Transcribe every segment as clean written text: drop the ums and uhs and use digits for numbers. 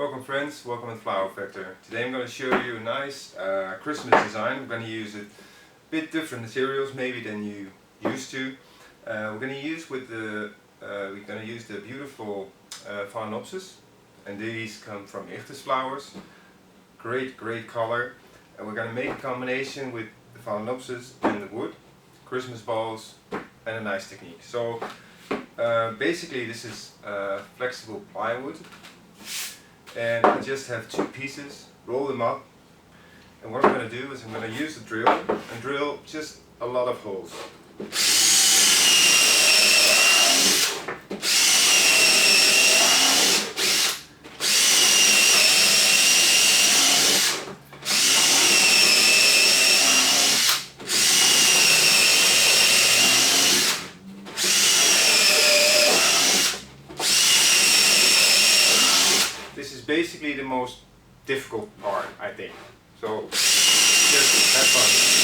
Welcome friends, welcome to Flower Factor. Today I'm going to show you a nice Christmas design. I'm going to use a bit different materials maybe than you used to. We're going to use the beautiful Phalaenopsis, and these come from Ichthys flowers. Great color, and we're going to make a combination with the Phalaenopsis and the wood, Christmas balls, and a nice technique. So basically this is flexible plywood. And I just have two pieces, roll them up, and what I'm going to do is I'm going to use the drill and drill just a lot of holes. This is basically the most difficult part, I think. So just have fun.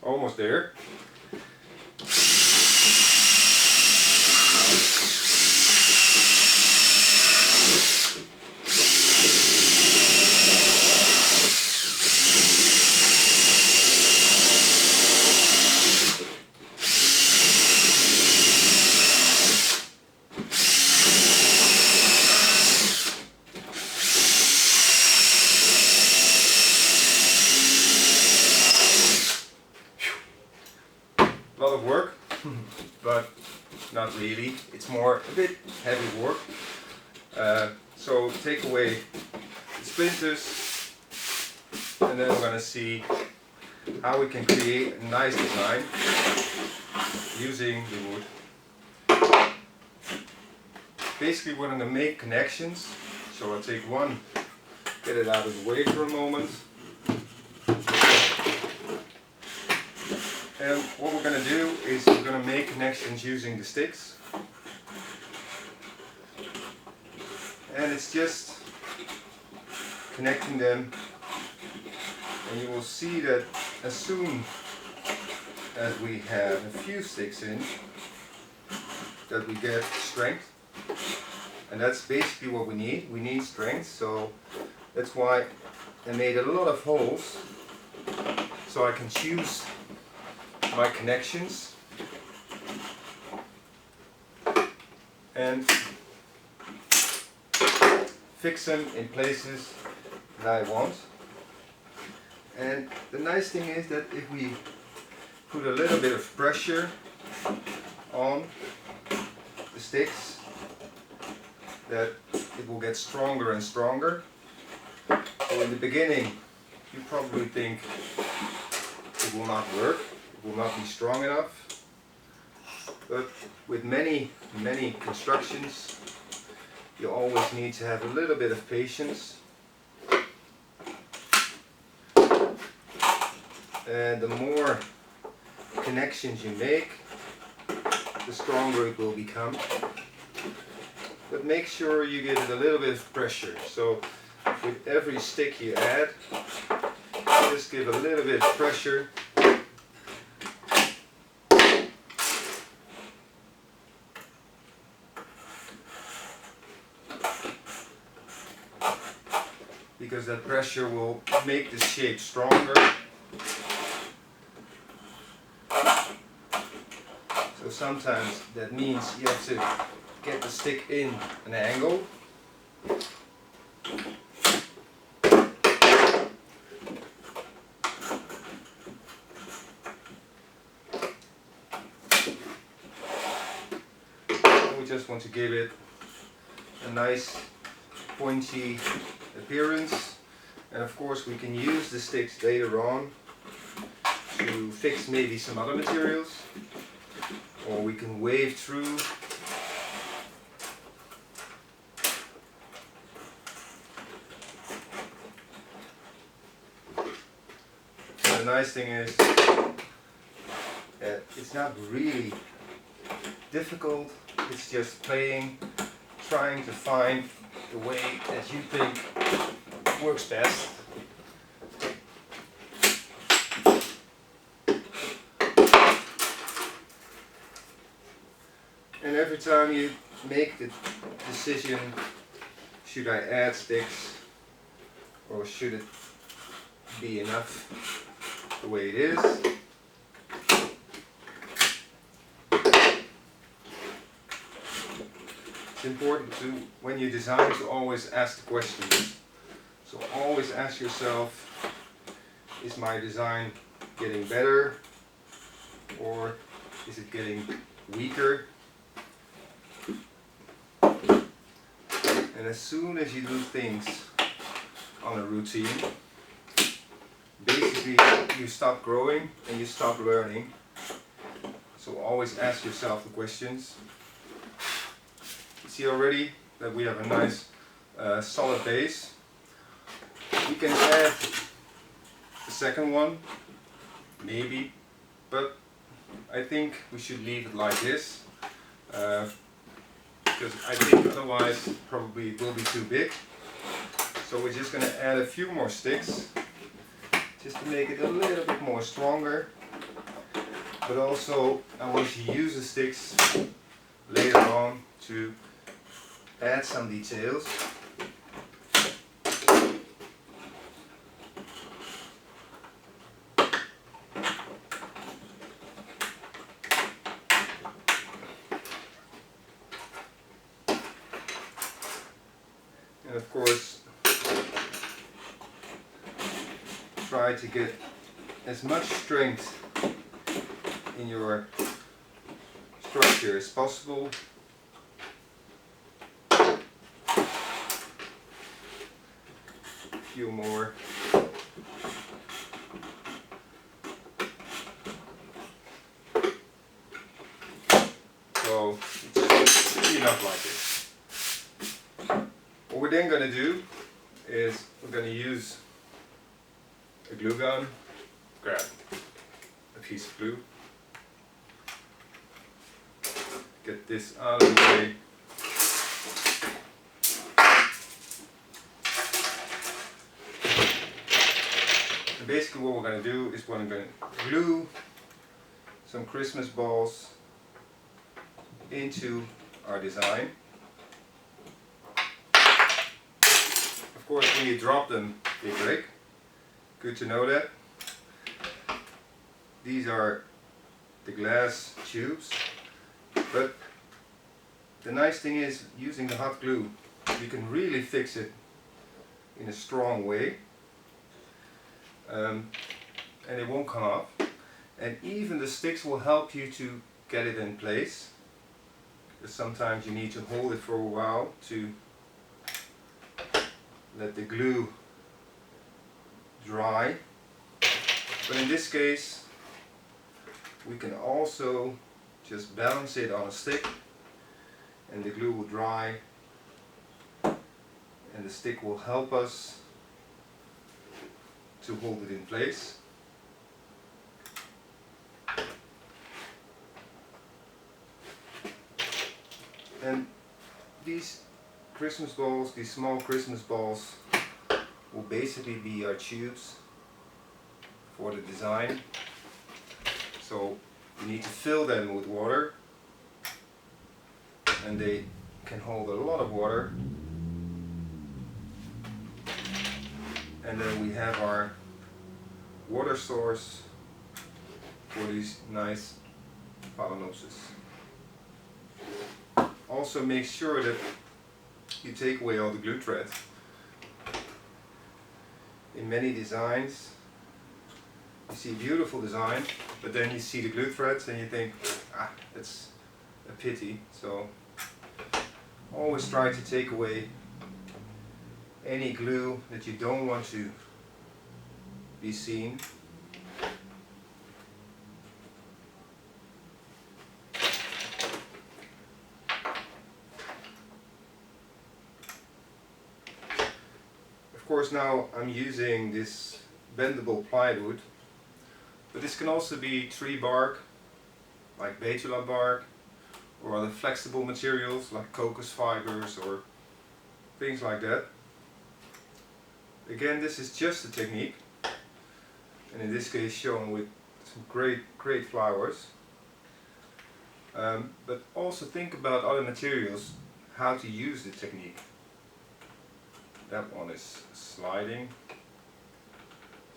Almost there. A lot of work, but not really. It's more a bit heavy work. So take away the splinters, and then we're going to see how we can create a nice design using the wood. Basically we're going to make connections. So I'll take one, get it out of the way for a moment. And what we're going to do is we're going to make connections using the sticks. And it's just connecting them, and you will see that as soon as we have a few sticks in, that we get strength. And that's basically what we need. We need strength, so that's why I made a lot of holes, so I can choose my connections and fix them in places that I want. And the nice thing is that if we put a little bit of pressure on the sticks, that it will get stronger and stronger. So in the beginning you probably think it will not work, will not be strong enough, but with many constructions you always need to have a little bit of patience, and the more connections you make, the stronger it will become. But make sure you give it a little bit of pressure. So with every stick you add, just give a little bit of pressure. Because that pressure will make the shape stronger. So sometimes that means you have to get the stick in an angle. And we just want to give it a nice pointy appearance, and of course we can use the sticks later on to fix maybe some other materials, or we can wave through the nice thing is that it's not really difficult, it's just playing, trying to find the way that you think works best. And every time you make the decision, should I add sticks or should it be enough the way it is? It's important to, when you design, to always ask the questions. So always ask yourself, is my design getting better or is it getting weaker? And as soon as you do things on a routine, basically you stop growing and you stop learning. So always ask yourself the questions. You see already that we have a nice solid base. We can add a second one, maybe, but I think we should leave it like this. Because I think otherwise probably it will be too big. So we're just going to add a few more sticks just to make it a little bit more stronger. But also I want to use the sticks later on to add some details. And of course, try to get as much strength in your structure as possible. A few more. So it's enough like this. What we're then going to do is we're going to use a glue gun, grab a piece of glue, get this out of the way. And basically what we're going to do is we're going to glue some Christmas balls into our design. Of course, when you drop them, they break. Good to know that. These are the glass tubes, but the nice thing is, using the hot glue, you can really fix it in a strong way, and it won't come off. And even the sticks will help you to get it in place, because sometimes you need to hold it for a while to let the glue dry. But in this case we can also just balance it on a stick and the glue will dry and the stick will help us to hold it in place. And these Christmas balls, these small Christmas balls, will basically be our tubes for the design. So you need to fill them with water, and they can hold a lot of water. And then we have our water source for these nice Phalaenopsis. Also make sure that you take away all the glue threads. In many designs you see a beautiful design, but then you see the glue threads and you think, ah, that's a pity. So always try to take away any glue that you don't want to be seen. Of course, now I'm using this bendable plywood, But this can also be tree bark, like betula bark, or other flexible materials like cocos fibers or things like that. Again, this is just a technique, and in this case shown with some great flowers. But also think about other materials, how to use the technique. That one is sliding,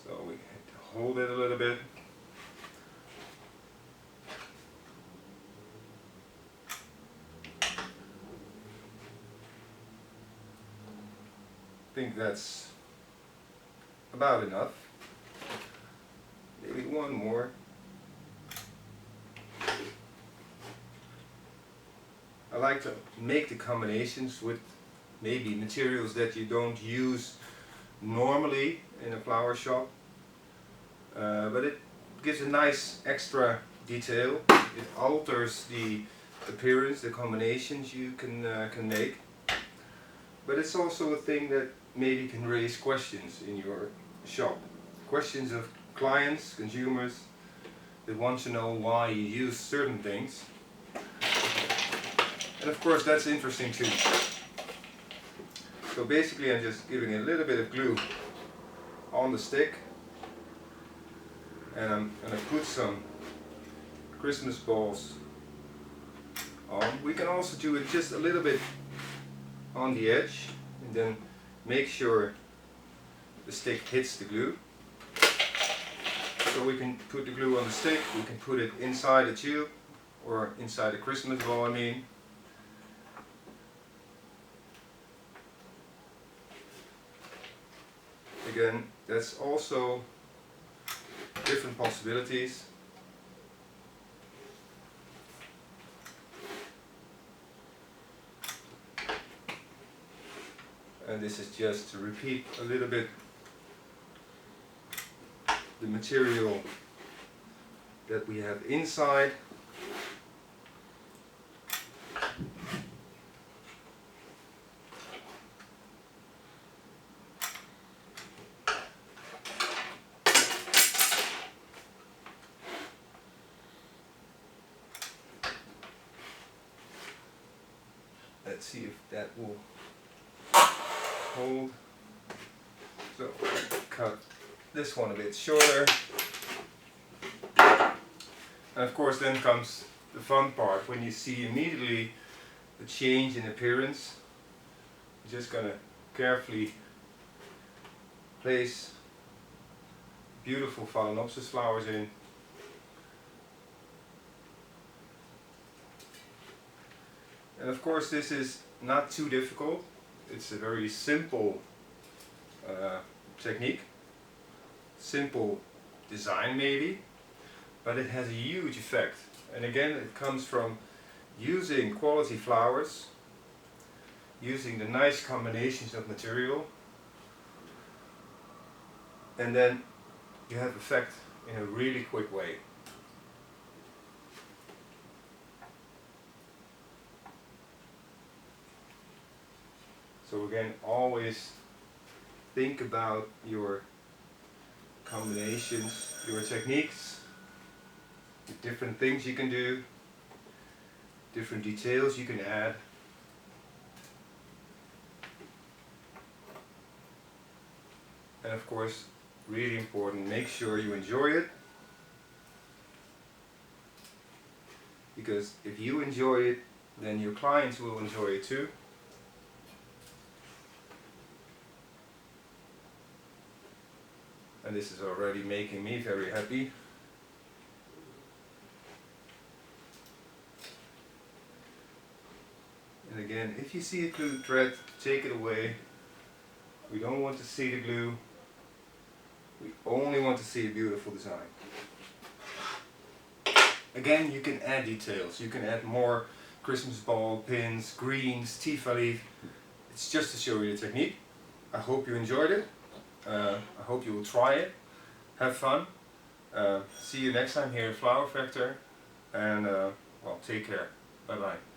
so we have to hold it a little bit. I think that's about enough. Maybe one more. I like to make the combinations with maybe materials that you don't use normally in a flower shop, but it gives a nice extra detail. It alters the appearance, the combinations you can make, but it's also a thing that maybe can raise questions in your shop. Questions of clients, consumers that want to know why you use certain things. And of course that's interesting too. So basically I'm just giving a little bit of glue on the stick, and I'm going to put some Christmas balls on. We can also do it just a little bit on the edge, and then make sure the stick hits the glue. So we can put the glue on the stick, we can put it inside the tube, or inside the Christmas ball I mean. Again, that's also different possibilities. And this is just to repeat a little bit the material that we have inside. Let's see if that will hold. So cut this one a bit shorter. And of course then comes the fun part, when you see immediately the change in appearance. I'm just gonna carefully place beautiful Phalaenopsis flowers in. And of course this is not too difficult. It's a very simple technique, simple design maybe, but it has a huge effect. And again, it comes from using quality flowers, using the nice combinations of material, and then you have effect in a really quick way. So again, always think about your combinations, your techniques, the different things you can do, different details you can add. And of course, really important, make sure you enjoy it. Because if you enjoy it, then your clients will enjoy it too. And this is already making me very happy. And again, if you see a glue thread, take it away. We don't want to see the glue. We only want to see a beautiful design. Again, you can add details. You can add more Christmas ball, pins, greens, tifa leaf. It's just to show you the technique. I hope you enjoyed it. I hope you will try it. Have fun. See you next time here at Flower Factor. And well, take care. Bye bye.